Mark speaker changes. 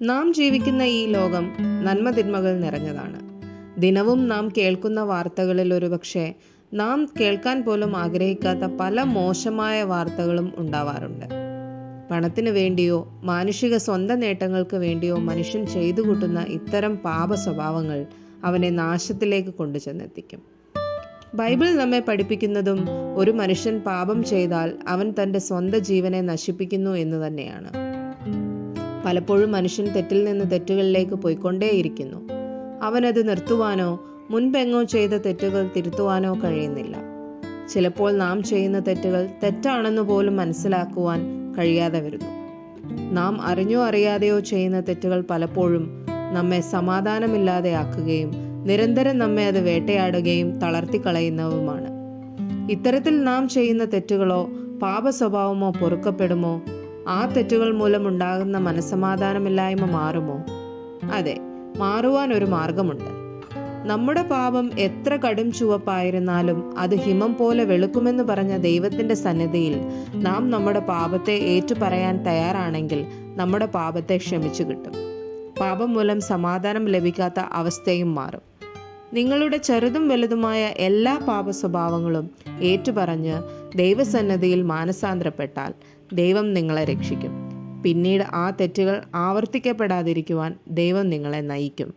Speaker 1: നാം ജീവിക്കുന്ന ഈ ലോകം നന്മതിന്മകൾ നിറഞ്ഞതാണ്. ദിനവും നാം കേൾക്കുന്ന വാർത്തകളിൽ ഒരുപക്ഷെ നാം കേൾക്കാൻ പോലും ആഗ്രഹിക്കാത്ത പല മോശമായ വാർത്തകളും ഉണ്ടാവാറുണ്ട്. പണത്തിന് വേണ്ടിയോ മാനുഷിക സ്വന്തം നേട്ടങ്ങൾക്ക് വേണ്ടിയോ മനുഷ്യൻ ചെയ്തു കൂട്ടുന്ന ഇത്തരം പാപ സ്വഭാവങ്ങൾ അവനെ നാശത്തിലേക്ക് കൊണ്ടുചെന്നെത്തിക്കും. ബൈബിൾ നമ്മെ പഠിപ്പിക്കുന്നതും ഒരു മനുഷ്യൻ പാപം ചെയ്താൽ അവൻ തൻ്റെ സ്വന്തം ജീവനെ നശിപ്പിക്കുന്നു എന്ന് തന്നെയാണ്. പലപ്പോഴും മനുഷ്യൻ തെറ്റിൽ നിന്ന് തെറ്റുകളിലേക്ക് പോയിക്കൊണ്ടേയിരിക്കുന്നു. അവനത് നിർത്തുവാനോ മുൻപെങ്ങോ ചെയ്ത തെറ്റുകൾ തിരുത്തുവാനോ കഴിയുന്നില്ല. ചിലപ്പോൾ നാം ചെയ്യുന്ന തെറ്റുകൾ തെറ്റാണെന്ന് പോലും മനസ്സിലാക്കുവാൻ കഴിയാതെ വരുന്നു. നാം അറിഞ്ഞോ അറിയാതെയോ ചെയ്യുന്ന തെറ്റുകൾ പലപ്പോഴും നമ്മെ സമാധാനമില്ലാതെയാക്കുകയും നിരന്തരം നമ്മെ അത് വേട്ടയാടുകയും തളർത്തിക്കളയുന്നതുമാണ്. ഇത്തരത്തിൽ നാം ചെയ്യുന്ന തെറ്റുകളോ പാപ സ്വഭാവമോ പൊറുക്കപ്പെടുമോ? ആ തെറ്റുകൾ മൂലമുണ്ടാകുന്ന മനസ്സമാധാനമില്ലായ്മ മാറുമോ? അതെ, മാറുവാൻ ഒരു മാർഗമുണ്ട്. നമ്മുടെ പാപം എത്ര കടും ചുവപ്പായിരുന്നാലും അത് ഹിമം പോലെ വെളുക്കുമെന്ന് പറഞ്ഞ ദൈവത്തിൻ്റെ സന്നിധിയിൽ നാം നമ്മുടെ പാപത്തെ ഏറ്റുപറയാൻ തയ്യാറാണെങ്കിൽ നമ്മുടെ പാപത്തെ ക്ഷമിച്ചു കിട്ടും. പാപം മൂലം സമാധാനം ലഭിക്കാത്ത അവസ്ഥയും മാറും. നിങ്ങളുടെ ചെറുതും വലുതുമായ എല്ലാ പാപ സ്വഭാവങ്ങളും ഏറ്റുപറഞ്ഞ് ദൈവസന്നിധിയിൽ മാനസാന്തരപ്പെട്ടാൽ ദൈവം നിങ്ങളെ രക്ഷിക്കും. പിന്നീട് ആ തെറ്റുകൾ ആവർത്തിക്കപ്പെടാതിരിക്കുവാൻ ദൈവം നിങ്ങളെ നയിക്കും.